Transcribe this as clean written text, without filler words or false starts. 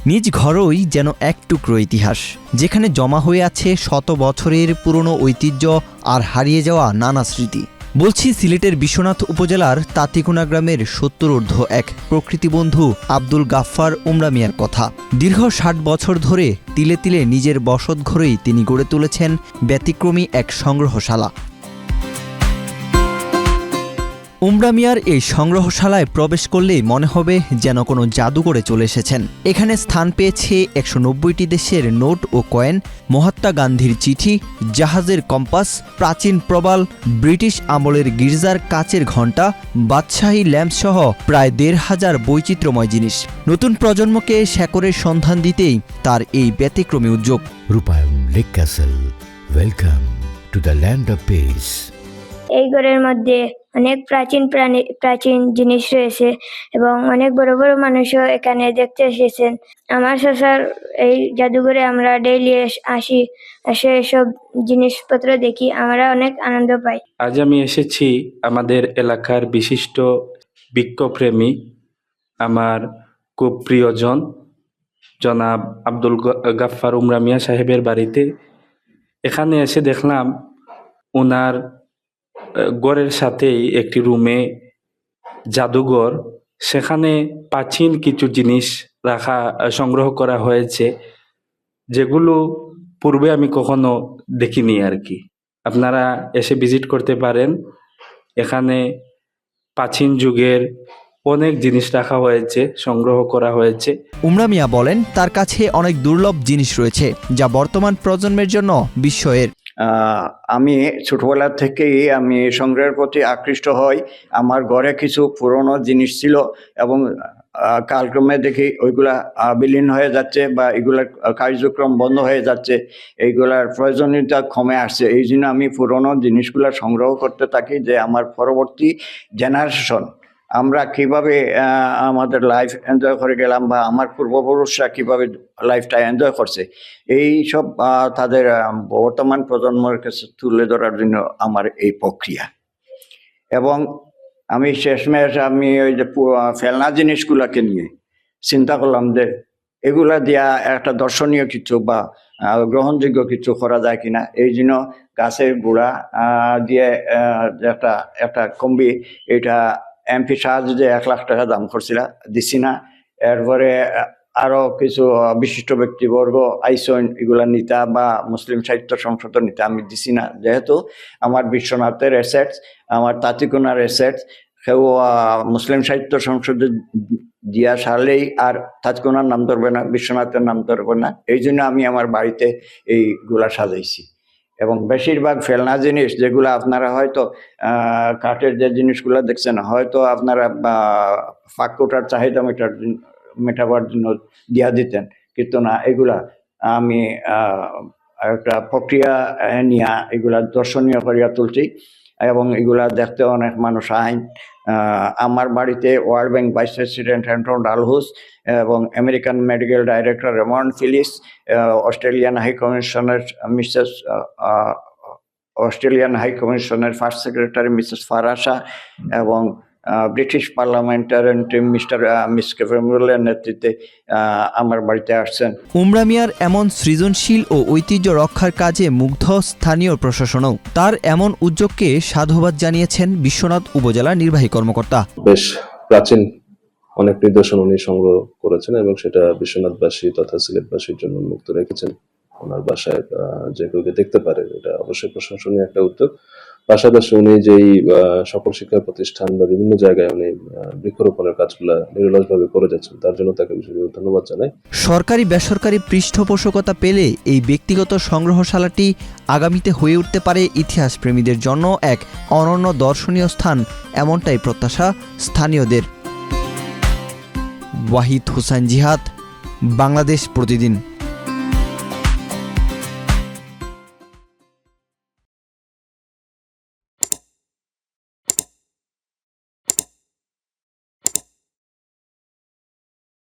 নিজ ঘরই যেন এক টুকরো ইতিহাস, যেখানে জমা হয়ে আছে শত বছরের পুরনো ঐতিহ্য আর হারিয়ে যাওয়া নানা স্মৃতি। বলছি সিলেটের বিশ্বনাথ উপজেলার তাঁতিকোনা গ্রামের ৭০ ঊর্ধ্ব এক প্রকৃতিবন্ধু আব্দুল গাফফার উমরা মিয়ার কথা। দীর্ঘ ৬০ বছর ধরে তিলে তিলে নিজের বসতঘরেই তিনি গড়ে তুলেছেন ব্যতিক্রমী এক সংগ্রহশালা। উমরা মিয়ার এই সংগ্রহশালায় প্রবেশ করলেই মনে হবে যেন কোনো জাদুঘরে চলে এসেছেন। এখানে স্থান পেয়েছে ১৯০টি দেশের নোট ও কয়েন, মহাত্মা গান্ধীর চিঠি, জাহাজের কম্পাস, প্রাচীন প্রবাল, ব্রিটিশ আমলের গির্জার কাচের ঘণ্টা, বাদশাহী ল্যাম্পসহ প্রায় ১৫০০ বৈচিত্র্যময় জিনিস। নতুন প্রজন্মকে শেকড়ের সন্ধান দিতেই তার এই ব্যতিক্রমী উদ্যোগ। রূপায়ণ lake castle, welcome to the land of piece. এই ঘরের মধ্যে অনেক প্রাচীন জিনিস রয়েছে এবং অনেক বড় বড় মানুষও এখানে দেখতে এসেছেন। আমার শ্বশুর এই জাদুঘরে আমরা ডেইলি আসি, এসে এসব জিনিসপত্র দেখি, আমরা অনেক আনন্দ পাই। আজ আমি এসেছি আমাদের এলাকার বিশিষ্ট বৃক্ষপ্রেমী, আমার খুব প্রিয়জন জনাব আব্দুল গাফফার উমরা মিয়া সাহেবের বাড়িতে। এখানে এসে দেখলাম ওনার ঘরের সাথেই একটি রুমে জাদুঘর, সেখানে প্রাচীন কিছু জিনিস সংগ্রহ করা হয়েছে, যেগুলো পূর্বে আমি কখনো দেখিনি আর কি। আপনারা এসে ভিজিট করতে পারেন। এখানে প্রাচীন যুগের অনেক জিনিস রাখা হয়েছে, সংগ্রহ করা হয়েছে। উমরা মিয়া বলেন তার কাছে অনেক দুর্লভ জিনিস রয়েছে যা বর্তমান প্রজন্মের জন্য বিস্ময়ের। আমি ছোটবেলা থেকেই আমি সংগ্রহের প্রতি আকৃষ্ট হই। আমার ঘরে কিছু পুরনো জিনিস ছিল এবং কালক্রমে দেখি ওইগুলা বিলীন হয়ে যাচ্ছে বা এগুলার কার্যক্রম বন্ধ হয়ে যাচ্ছে, এইগুলার প্রয়োজনীয়তা কমে আসছে। এই জন্য আমি পুরনো জিনিসগুলা সংগ্রহ করতে থাকি, যে আমার পরবর্তী জেনারেশন আমরা কিভাবে আমাদের লাইফ এনজয় করে গেলাম বা আমার পূর্বপুরুষরা কিভাবে লাইফটা এনজয় করছে, এই সব তাদের বর্তমান প্রজন্মের কাছে তুলে ধরার জন্য আমার এই প্রক্রিয়া। এবং আমি শেষমেশ আমি ওই যে ফেলনা জিনিসগুলোকে নিয়ে চিন্তা করলাম যে এগুলা দিয়া একটা দর্শনীয় কিছু বা গ্রহণযোগ্য কিছু করা যায় কিনা। এই জন্য গাছের গুঁড়া দিয়ে একটা কম্বি, এটা এমপি সাহায্যে যে ১ লাখ টাকা দাম করছিল, দিছি না। এরপরে আরো কিছু বিশিষ্ট ব্যক্তিবর্গ আইসন এগুলা নিতা বা মুসলিম সাহিত্য সংসদ নিতা, আমি দিছি না। যেহেতু আমার বিশ্বনাথের এসেটস, আমার তাঁতিকোনার এসেটস, কেউ মুসলিম সাহিত্য সংসদে দিয়া সারলেই আর তাঁতিকোনার নাম ধরবে না, বিশ্বনাথের নাম ধরবে না। এই জন্য আমি আমার বাড়িতে এইগুলা সাজাইছি। এবং বেশিরভাগ ফেলনা জিনিস যেগুলো আপনারা হয়তো কাঠের যে জিনিসগুলো দেখছেন, হয়তো আপনারা ফাঁকোটার চাহিদা মেটাবার জন্য দিয়া দিতেন, কিন্তু না, এগুলা আমি একটা প্রক্রিয়া নিয়ে এগুলা দর্শনীয় করিয়া তুলছি এবং এগুলা দেখতে অনেক মানুষ আইন। আমার বাড়িতে world bank vice president Anton Dalhous এবং American medical director Raymond Phillis, Australian high কমিশনের ফার্স্ট সেক্রেটারি মিসেস ফারাসা এবং ব্রিটিশ পার্লামেন্টারিয়ান মিস কেফেমুলের নেতৃত্বে আমার বাড়িতে আসছেন। উমরা মিয়ার এমন সৃজনশীল ও ঐতিহ্য রক্ষার কাজে মুগ্ধ স্থানীয় প্রশাসনও। তার এমন উদ্যোগকে সাধুবাদ জানিয়েছেন বিশ্বনাথ উপজেলা নির্বাহী কর্মকর্তা। বেশ প্রাচীন অনেক নিদর্শন উনি সংগ্রহ করেছেন এবং সেটা বিশ্বনাথবাসী তথা সিলেটবাসীর জন্য উন্মুক্ত রেখেছেন। ওনার বাসায় যে কেউ দেখতে পারে, এটা অবশ্যই প্রশংসনীয় একটা উদ্যোগ। পাশাপাশি উনি যেই সকল শিক্ষা প্রতিষ্ঠান বা বিভিন্ন জায়গায় উনি বৃক্ষরোপণের কাজগুলা নিরলসভাবে করে যাচ্ছেন, তার জন্য তাকে বিশেষভাবে ধন্যবাদ জানাই। সরকারি বেসরকারি পৃষ্ঠপোষকতা পেলে এই ব্যক্তিগত সংগ্রহশালাটি আগামীতে হয়ে উঠতে পারে ইতিহাস প্রেমীদের জন্য এক অনন্য দর্শনীয় স্থান, এমনটাই প্রত্যাশা স্থানীয়দের। ওয়াহিদ হোসেন জিহাদ, বাংলাদেশ প্রতিদিন।